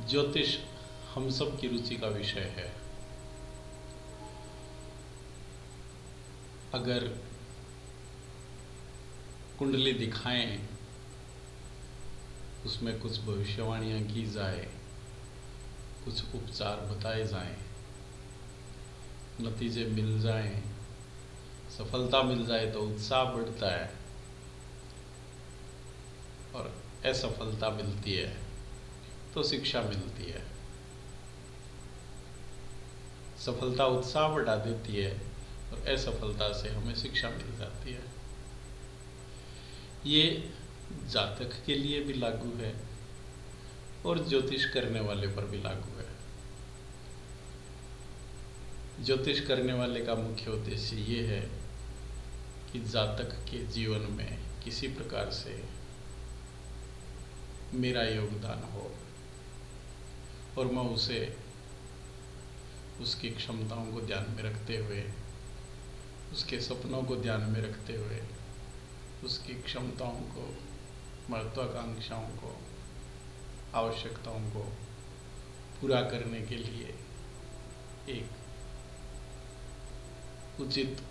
ज्योतिष हम सब की रुचि का विषय है। अगर कुंडली दिखाएं, उसमें कुछ भविष्यवाणियां की जाए, कुछ उपचार बताए जाएं, नतीजे मिल जाएं, सफलता मिल जाए तो उत्साह बढ़ता है, और असफलता मिलती है तो शिक्षा मिलती है। सफलता उत्साह बढ़ा देती है और असफलता से हमें शिक्षा मिल जाती है। ये जातक के लिए भी लागू है और ज्योतिष करने वाले पर भी लागू है। ज्योतिष करने वाले का मुख्य उद्देश्य ये है कि जातक के जीवन में किसी प्रकार से मेरा योगदान हो और मैं उसे उसकी क्षमताओं को ध्यान में रखते हुए, उसके सपनों को ध्यान में रखते हुए, उसकी क्षमताओं को, महत्वाकांक्षाओं को, आवश्यकताओं को पूरा करने के लिए एक उचित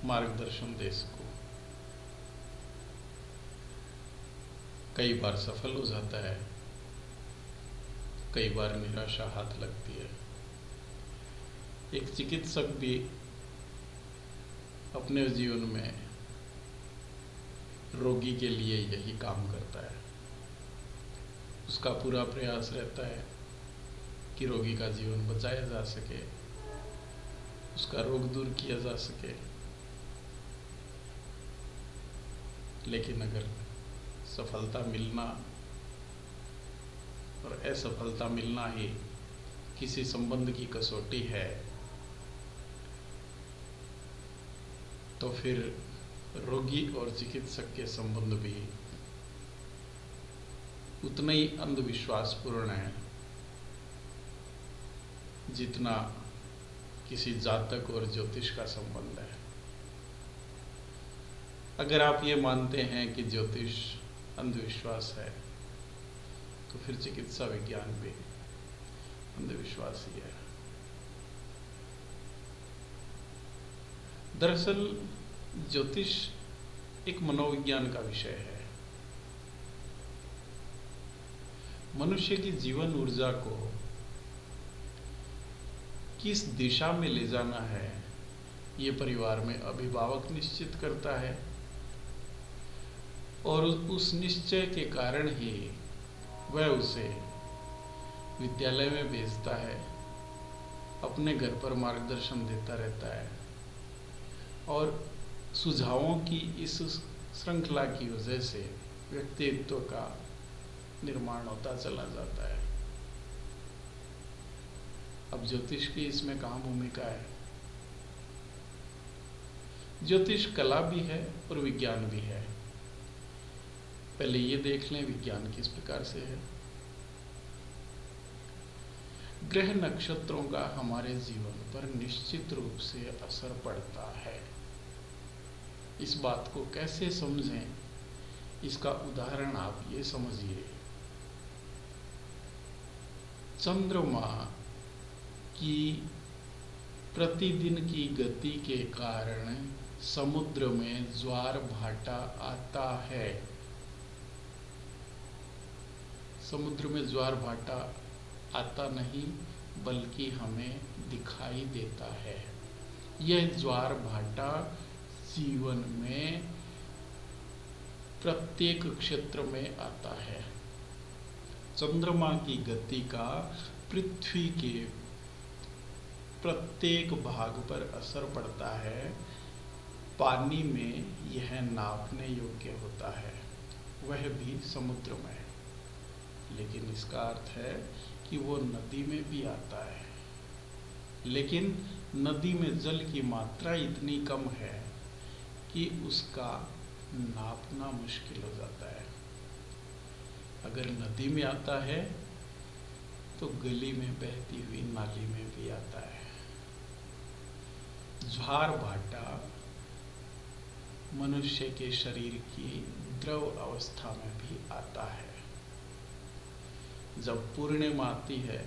मार्गदर्शन दे सकूं। कई बार सफल हो जाता है, कई बार निराशा हाथ लगती है। एक चिकित्सक भी अपने जीवन में रोगी के लिए यही काम करता है। उसका पूरा प्रयास रहता है कि रोगी का जीवन बचाया जा सके, उसका रोग दूर किया जा सके। लेकिन अगर सफलता मिलना और असफलता मिलना ही किसी संबंध की कसौटी है, तो फिर रोगी और चिकित्सक के संबंध भी उतना ही अंधविश्वासपूर्ण है जितना किसी जातक और ज्योतिष का संबंध है। अगर आप ये मानते हैं कि ज्योतिष अंधविश्वास है, तो फिर चिकित्सा विज्ञान भी अंधविश्वास ही है। दरअसल ज्योतिष एक मनोविज्ञान का विषय है। मनुष्य की जीवन ऊर्जा को किस दिशा में ले जाना है, ये परिवार में अभिभावक निश्चित करता है और उस निश्चय के कारण ही वह उसे विद्यालय में भेजता है, अपने घर पर मार्गदर्शन देता रहता है और सुझावों की इस श्रृंखला की वजह से व्यक्तित्व का निर्माण होता चला जाता है। अब ज्योतिष की इसमें कहाँ भूमिका है? ज्योतिष कला भी है और विज्ञान भी है। पहले ये देख लें विज्ञान किस प्रकार से है। ग्रह नक्षत्रों का हमारे जीवन पर निश्चित रूप से असर पड़ता है। इस बात को कैसे समझें, इसका उदाहरण आप ये समझिए। चंद्रमा की प्रतिदिन की गति के कारण समुद्र में ज्वार भाटा आता है। समुद्र में ज्वार भाटा आता नहीं बल्कि हमें दिखाई देता है। यह ज्वार भाटा जीवन में प्रत्येक क्षेत्र में आता है। चंद्रमा की गति का पृथ्वी के प्रत्येक भाग पर असर पड़ता है। पानी में यह नापने योग्य होता है, वह भी समुद्र में। लेकिन इसका अर्थ है कि वो नदी में भी आता है, लेकिन नदी में जल की मात्रा इतनी कम है कि उसका नापना मुश्किल हो जाता है। अगर नदी में आता है तो गली में बहती हुई नाली में भी आता है। ज्वार भाटा मनुष्य के शरीर की द्रव अवस्था में भी आता है। जब पूर्णिमा आती है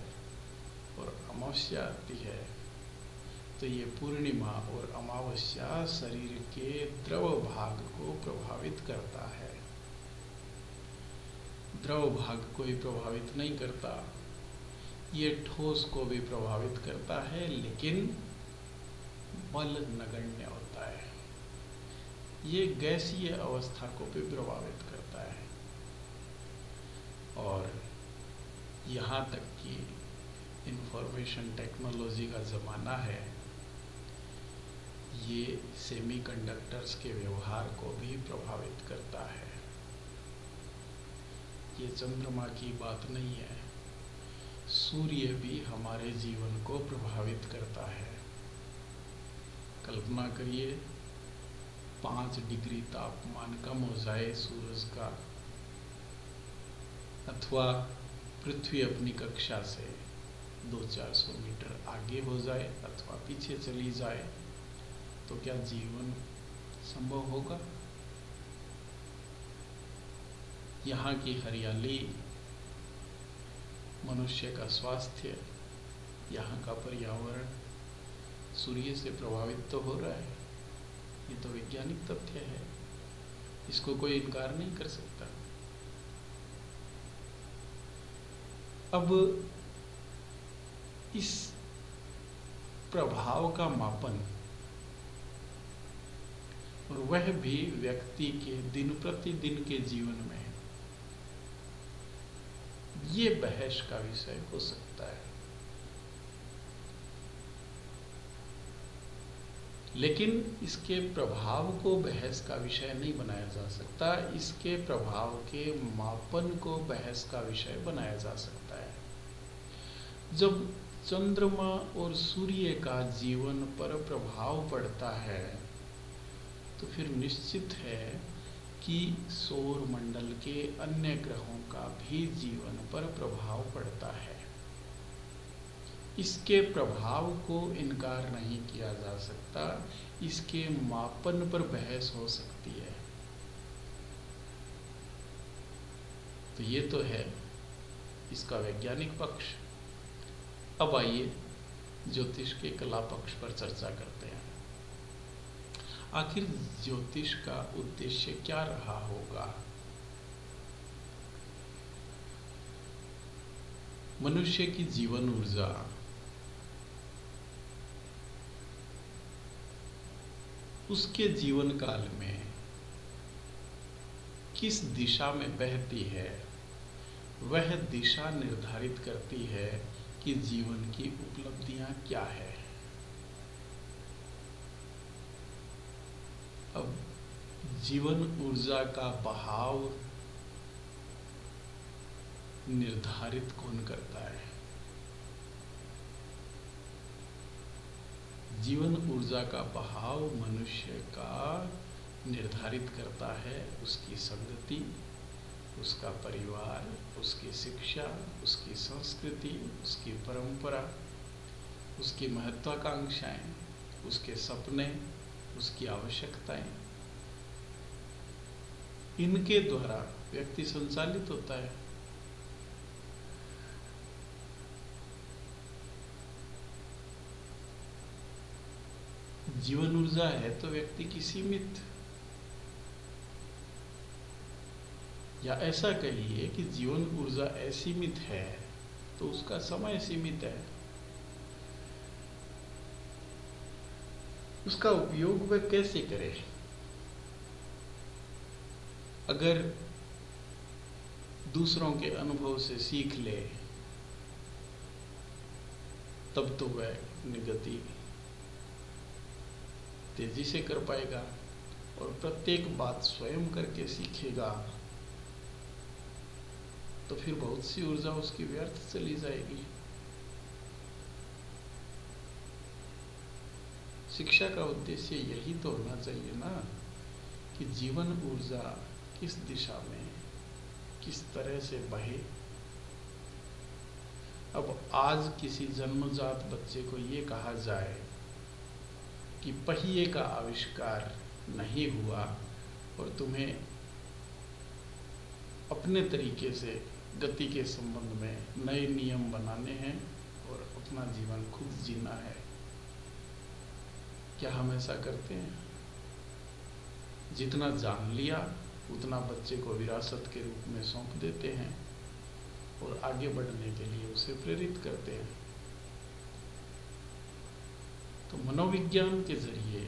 और अमावस्या आती है तो ये पूर्णिमा और अमावस्या शरीर के द्रव भाग को प्रभावित करता है। द्रव भाग को ही प्रभावित नहीं करता, ये ठोस को भी प्रभावित करता है, लेकिन बल नगण्य होता है। ये गैसीय अवस्था को भी प्रभावित करता है। और यहाँ तक कि इंफॉर्मेशन टेक्नोलॉजी का ज़माना है, ये सेमीकंडक्टर्स के व्यवहार को भी प्रभावित करता है। ये चंद्रमा की बात नहीं है, सूर्य भी हमारे जीवन को प्रभावित करता है। कल्पना करिए 5 डिग्री तापमान कम हो जाए सूरज का, अथवा पृथ्वी अपनी कक्षा से 200-400 मीटर आगे हो जाए अथवा पीछे चली जाए, तो क्या जीवन संभव होगा? यहाँ की हरियाली, मनुष्य का स्वास्थ्य, यहाँ का पर्यावरण सूर्य से प्रभावित तो हो रहा है। ये तो वैज्ञानिक तथ्य है, इसको कोई इनकार नहीं कर सकता। अब इस प्रभाव का मापन, और वह भी व्यक्ति के दिन प्रतिदिन के जीवन में, ये बहस का विषय हो सकता है। लेकिन इसके प्रभाव को बहस का विषय नहीं बनाया जा सकता, इसके प्रभाव के मापन को बहस का विषय बनाया जा सकता है। जब चंद्रमा और सूर्य का जीवन पर प्रभाव पड़ता है तो फिर निश्चित है कि सौर मंडल के अन्य ग्रहों का भी जीवन पर प्रभाव पड़ता है। इसके प्रभाव को इनकार नहीं किया जा सकता, इसके मापन पर बहस हो सकती है। तो ये तो है इसका वैज्ञानिक पक्ष। अब आइए ज्योतिष के कला पक्ष पर चर्चा करते हैं। आखिर ज्योतिष का उद्देश्य क्या रहा होगा? मनुष्य की जीवन ऊर्जा उसके जीवन काल में किस दिशा में बहती है, वह दिशा निर्धारित करती है कि जीवन की उपलब्धियां क्या है। अब जीवन ऊर्जा का बहाव निर्धारित कौन करता है? जीवन ऊर्जा का बहाव मनुष्य का निर्धारित करता है उसकी संगति, उसका परिवार, उसकी शिक्षा, उसकी संस्कृति, उसकी परंपरा, उसकी महत्वाकांक्षाएं, उसके सपने, उसकी आवश्यकताएं। इनके द्वारा व्यक्ति संचालित होता है। जीवन ऊर्जा है तो व्यक्ति की सीमित, या ऐसा कहिए कि जीवन ऊर्जा असीमित है तो उसका समय सीमित है। उसका उपयोग वह कैसे करे? अगर दूसरों के अनुभव से सीख ले तब तो वह निगति तेजी से कर पाएगा, और प्रत्येक बात स्वयं करके सीखेगा तो फिर बहुत सी ऊर्जा उसकी व्यर्थ चली जाएगी। शिक्षा का उद्देश्य यही तो होना चाहिए ना, कि जीवन ऊर्जा किस दिशा में किस तरह से बहे। अब आज किसी जन्मजात बच्चे को ये कहा जाए कि पहिए का आविष्कार नहीं हुआ और तुम्हें अपने तरीके से गति के संबंध में नए नियम बनाने हैं और अपना जीवन खुद जीना है। क्या हम ऐसा करते हैं? जितना जान लिया उतना बच्चे को विरासत के रूप में सौंप देते हैं और आगे बढ़ने के लिए उसे प्रेरित करते हैं। तो मनोविज्ञान के जरिए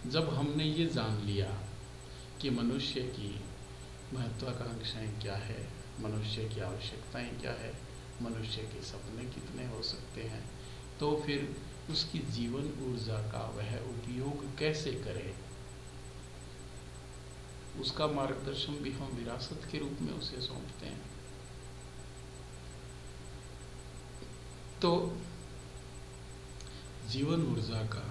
जब हमने ये जान लिया कि मनुष्य की महत्वाकांक्षाएं क्या है, मनुष्य की आवश्यकताएं क्या है, मनुष्य के सपने कितने हो सकते हैं, तो फिर उसकी जीवन ऊर्जा का वह उपयोग कैसे करे, उसका मार्गदर्शन भी हम विरासत के रूप में उसे सौंपते हैं। तो जीवन ऊर्जा का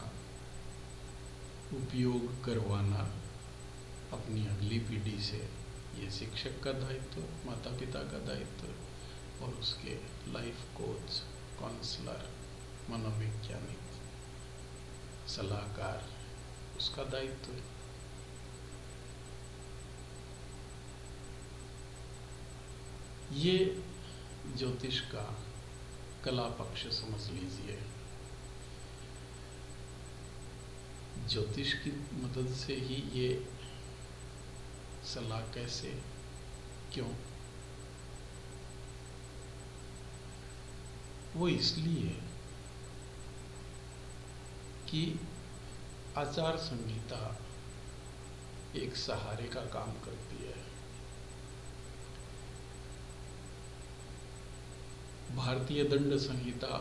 उपयोग करवाना अपनी अगली पीढ़ी से ये शिक्षक का दायित्व, माता पिता का दायित्व और उसके लाइफ कोच, काउंसलर, मनोवैज्ञानिक, सलाहकार, उसका दायित्व है। ये ज्योतिष का कला पक्ष समझ लीजिए। ज्योतिष की मदद से ही ये सलाह कैसे, क्यों? वो इसलिए कि आचार संहिता एक सहारे का काम करती है। भारतीय दंड संहिता,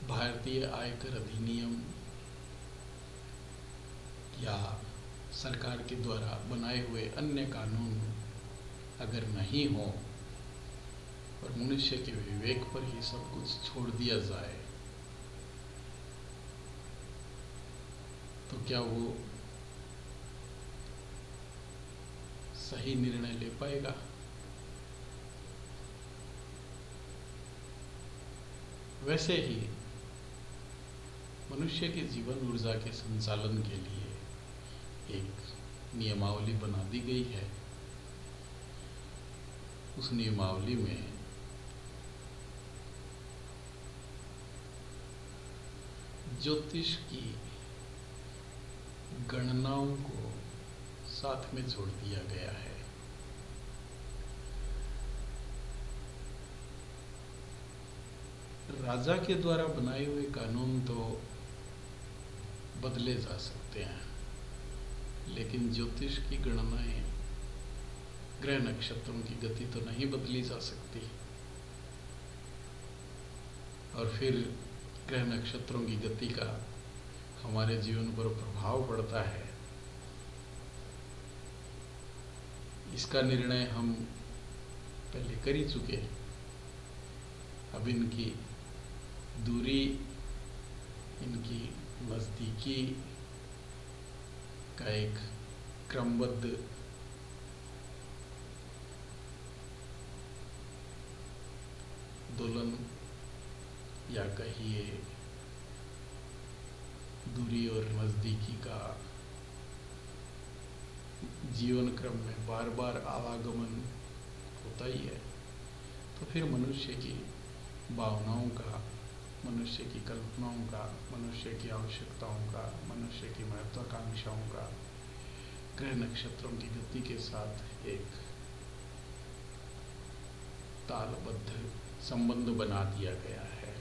भारतीय आयकर अधिनियम या सरकार के द्वारा बनाए हुए अन्य कानून अगर नहीं हो और मनुष्य के विवेक पर ही सब कुछ छोड़ दिया जाए, तो क्या वो सही निर्णय ले पाएगा? वैसे ही मनुष्य के जीवन ऊर्जा के संचालन के लिए एक नियमावली बना दी गई है। उस नियमावली में ज्योतिष की गणनाओं को साथ में जोड़ दिया गया है। राजा के द्वारा बनाए हुए कानून तो बदले जा सकते हैं, लेकिन ज्योतिष की गणनाएं ग्रह नक्षत्रों की गति तो नहीं बदली जा सकती, और फिर ग्रह नक्षत्रों की गति का हमारे जीवन पर प्रभाव पड़ता है। इसका निर्णय हम पहले कर ही चुके। अब इनकी दूरी, इनकी नज़दीकी का एक क्रमबद्ध दोलन या कहिए दूरी और नज़दीकी का जीवन क्रम में बार बार आवागमन होता ही है। तो फिर मनुष्य की भावनाओं का, मनुष्य की कल्पनाओं का, मनुष्य की आवश्यकताओं का, मनुष्य की महत्वाकांक्षाओं का ग्रह नक्षत्रों की गति के साथ एक तालबद्ध संबंध बना दिया गया है।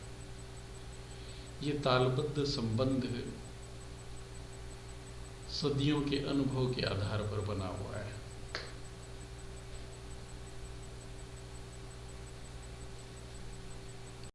ये तालबद्ध संबंध सदियों के अनुभव के आधार पर बना हुआ है।